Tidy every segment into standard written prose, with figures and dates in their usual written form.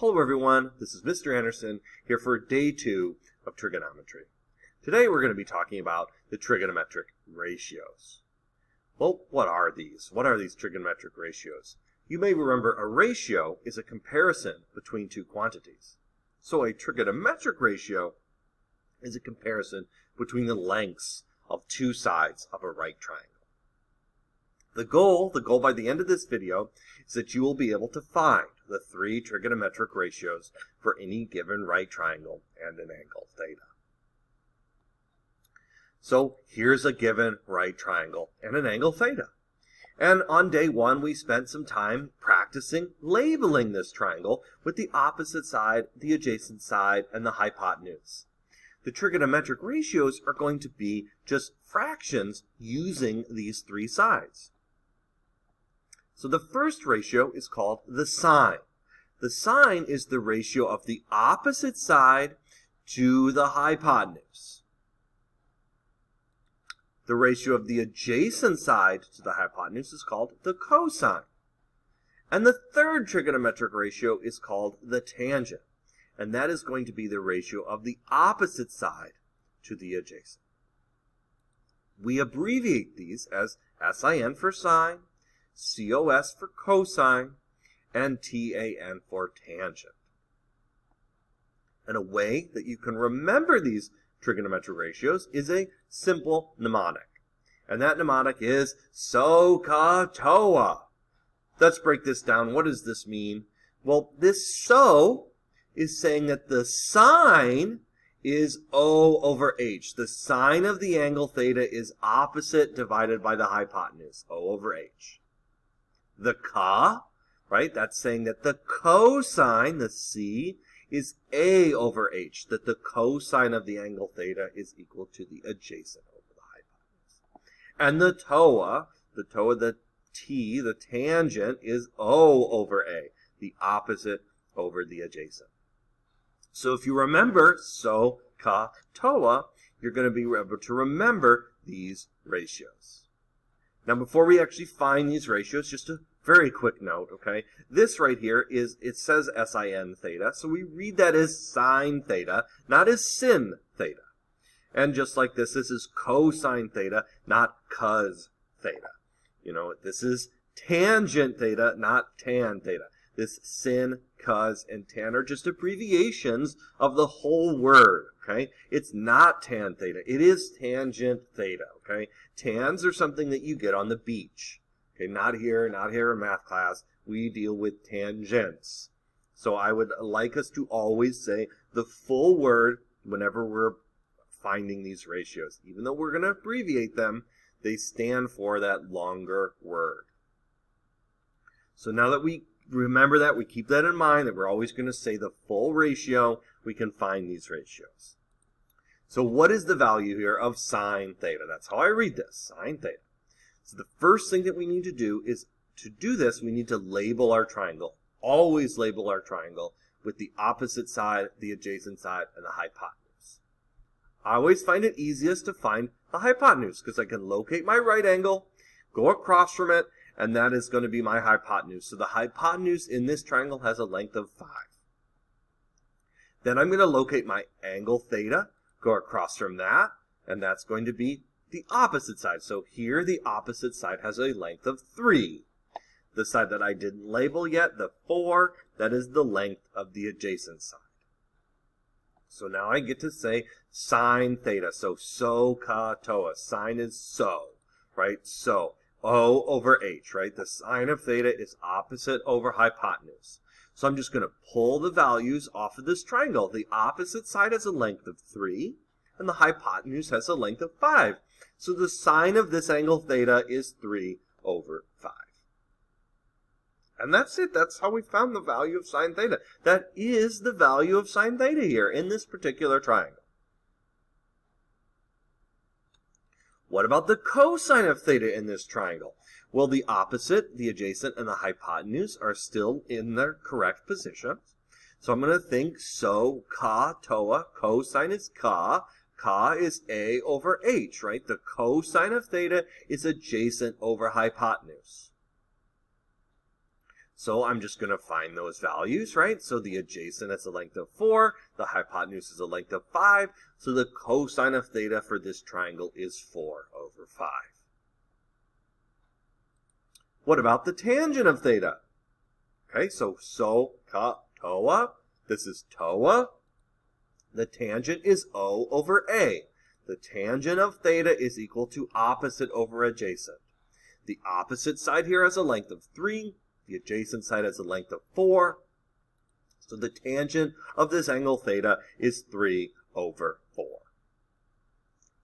Hello everyone, this is Mr. Anderson here for day 2 of trigonometry. Today we're going to be talking about the trigonometric ratios. Well, what are these? What are these trigonometric ratios? You may remember a ratio is a comparison between two quantities. So a trigonometric ratio is a comparison between the lengths of two sides of a right triangle. The goal by the end of this video is that you will be able to find the three trigonometric ratios for any given right triangle and an angle theta. So here's a given right triangle and an angle theta. And on day 1, we spent some time practicing labeling this triangle with the opposite side, the adjacent side, and the hypotenuse. The trigonometric ratios are going to be just fractions using these three sides. So the first ratio is called the sine. The sine is the ratio of the opposite side to the hypotenuse. The ratio of the adjacent side to the hypotenuse is called the cosine. And the third trigonometric ratio is called the tangent. And that is going to be the ratio of the opposite side to the adjacent. We abbreviate these as SIN for sine, COS for cosine, and TAN for tangent. And a way that you can remember these trigonometric ratios is a simple mnemonic. And that mnemonic is SOHCAHTOA. Let's break this down. What does this mean? Well, this SO is saying that the sine is O over H. The sine of the angle theta is opposite divided by the hypotenuse, O over H. The ka, right, that's saying that the cosine, the C, is A over H, that the cosine of the angle theta is equal to the adjacent over the hypotenuse. And the the T, the tangent, is O over A, the opposite over the adjacent. So if you remember SOHCAHTOA, you're going to be able to remember these ratios. Now, before we actually find these ratios, just a very quick note, okay? This right here it says SIN theta, so we read that as sine theta, not as sin theta. And just like this is cosine theta, not cos theta. You know, this is tangent theta, not tan theta. This sin, cos, and tan are just abbreviations of the whole word, okay? It's not tan theta. It is tangent theta, okay? Tans are something that you get on the beach, okay? Not here in math class. We deal with tangents. So I would like us to always say the full word whenever we're finding these ratios. Even though we're going to abbreviate them, they stand for that longer word. So now that we remember that, we keep that in mind, that we're always going to say the full ratio, we can find these ratios. So what is the value here of sine theta? That's how I read this, sine theta. So the first thing that we need to do is, to do this, we need to label our triangle. Always label our triangle with the opposite side, the adjacent side, and the hypotenuse. I always find it easiest to find the hypotenuse because I can locate my right angle, go across from it, and that is going to be my hypotenuse. So the hypotenuse in this triangle has a length of 5. Then I'm going to locate my angle theta, go across from that, and that's going to be the opposite side. So here the opposite side has a length of 3. The side that I didn't label yet, the 4, that is the length of the adjacent side. So now I get to say sine theta. So SOHCAHTOA. Sine is so, right? So O over H, right? The sine of theta is opposite over hypotenuse. So I'm just going to pull the values off of this triangle. The opposite side has a length of 3, and the hypotenuse has a length of 5. So the sine of this angle theta is 3 over 5. And that's it. That's how we found the value of sine theta. That is the value of sine theta here in this particular triangle. What about the cosine of theta in this triangle? Well, the opposite, the adjacent, and the hypotenuse are still in their correct positions. So I'm going to think SOHCAHTOA. Cosine is ka. Ka is A over H, right? The cosine of theta is adjacent over hypotenuse. So I'm just going to find those values, right? So the adjacent has a length of 4, the hypotenuse is a length of 5, so the cosine of theta for this triangle is 4 over 5. What about the tangent of theta? Okay, so ka, toa. This is toa. The tangent is O over A. The tangent of theta is equal to opposite over adjacent. The opposite side here has a length of 3. The adjacent side has a length of 4. So the tangent of this angle theta is 3 over 4.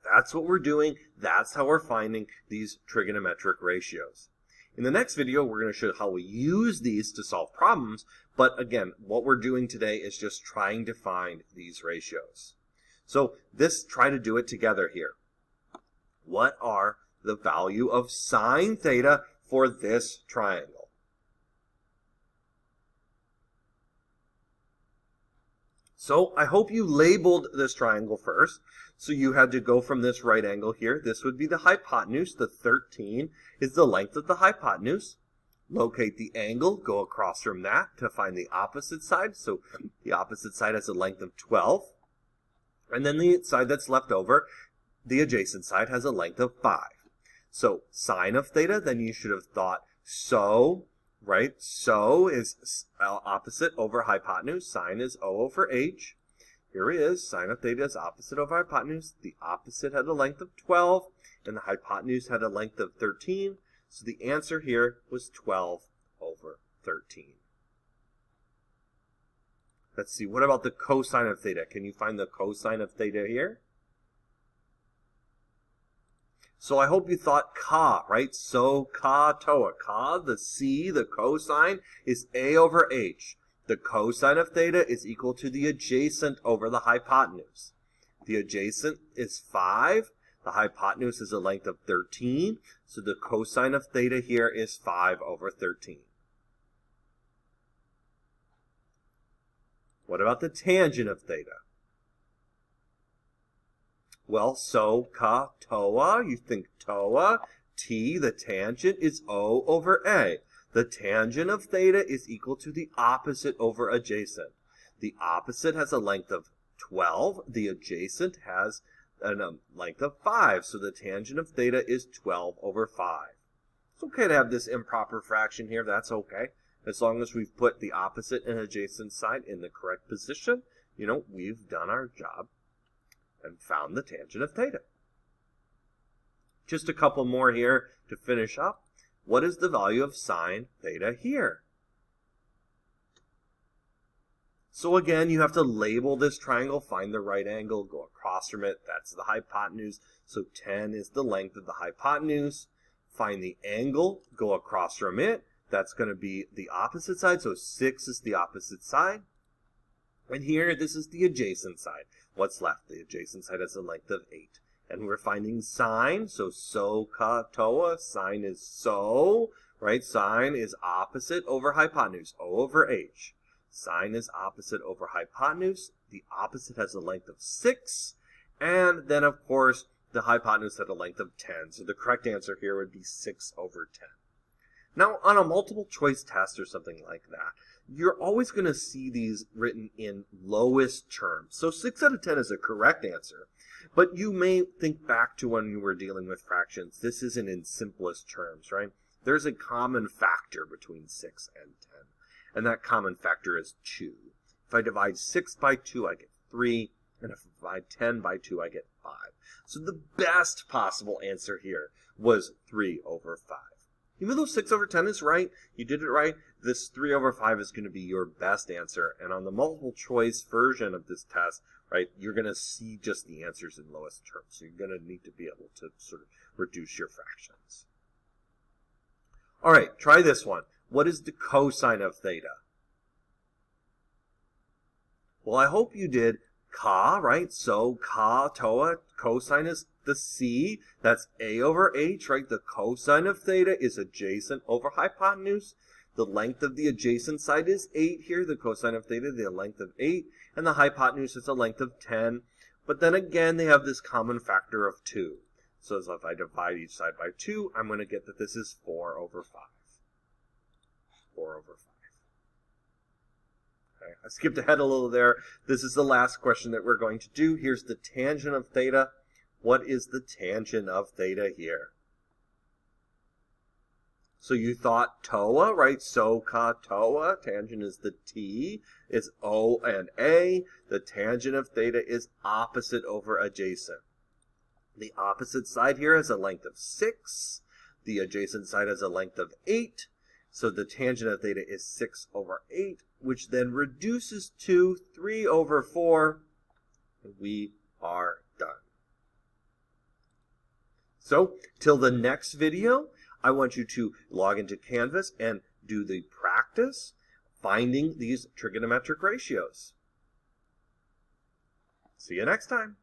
That's what we're doing. That's how we're finding these trigonometric ratios. In the next video, we're going to show how we use these to solve problems. But again, what we're doing today is just trying to find these ratios. So try to do it together here. What are the value of sine theta for this triangle? So I hope you labeled this triangle first. So you had to go from this right angle here. This would be the hypotenuse. The 13 is the length of the hypotenuse. Locate the angle, go across from that to find the opposite side. So the opposite side has a length of 12. And then the side that's left over, the adjacent side, has a length of 5. So sine of theta, then you should have thought so, right? So is opposite over hypotenuse. Sine is O over H. Here it is. Sine of theta is opposite over hypotenuse. The opposite had a length of 12, and the hypotenuse had a length of 13. So the answer here was 12 over 13. Let's see, what about the cosine of theta? Can you find the cosine of theta here? So I hope you thought ka, right? So ka toa. Ka, the C, the cosine, is A over H. The cosine of theta is equal to the adjacent over the hypotenuse. The adjacent is 5. The hypotenuse is a length of 13. So the cosine of theta here is 5 over 13. What about the tangent of theta? Well, so ka toa, you think toa. T, the tangent, is O over A. The tangent of theta is equal to the opposite over adjacent. The opposite has a length of 12. The adjacent has a length of 5. So the tangent of theta is 12 over 5. It's okay to have this improper fraction here. That's okay. As long as we've put the opposite and adjacent side in the correct position, we've done our job and found the tangent of theta. Just a couple more here to finish up. What is the value of sine theta here? So again, you have to label this triangle, find the right angle, go across from it. That's the hypotenuse. So 10 is the length of the hypotenuse. Find the angle, go across from it. That's going to be the opposite side. So 6 is the opposite side. And here, this is the adjacent side. What's left? The adjacent side has a length of 8. And we're finding sine. So ka toa. Sine is so, right? Sine is opposite over hypotenuse. O over H. Sine is opposite over hypotenuse. The opposite has a length of 6. And then, of course, the hypotenuse had a length of 10. So the correct answer here would be 6 over 10. Now, on a multiple choice test or something like that, you're always going to see these written in lowest terms. So 6 out of 10 is a correct answer. But you may think back to when you were dealing with fractions. This isn't in simplest terms, right? There's a common factor between 6 and 10. And that common factor is 2. If I divide 6 by 2, I get 3. And if I divide 10 by 2, I get 5. So the best possible answer here was 3 over 5. Even though 6 over 10 is right, you did it right, this 3 over 5 is going to be your best answer. And on the multiple choice version of this test, right, you're going to see just the answers in lowest terms. So you're going to need to be able to sort of reduce your fractions. All right, try this one. What is the cosine of theta? Well, I hope you did ka, right? So ka toa, cosine is the C, that's A over H, right? The cosine of theta is adjacent over hypotenuse. The length of the adjacent side is 8 here. The cosine of theta, the length of 8. And the hypotenuse is a length of 10. But then again, they have this common factor of 2. So if I divide each side by 2, I'm going to get that this is 4 over 5. 4 over 5. Okay, I skipped ahead a little there. This is the last question that we're going to do. Here's the tangent of theta. What is the tangent of theta here? So you thought TOA, right? So ka TOA. Tangent is the T. It's O and A. The tangent of theta is opposite over adjacent. The opposite side here has a length of 6. The adjacent side has a length of 8. So the tangent of theta is 6 over 8, which then reduces to 3 over 4. And we are done. So, till the next video, I want you to log into Canvas and do the practice finding these trigonometric ratios. See you next time.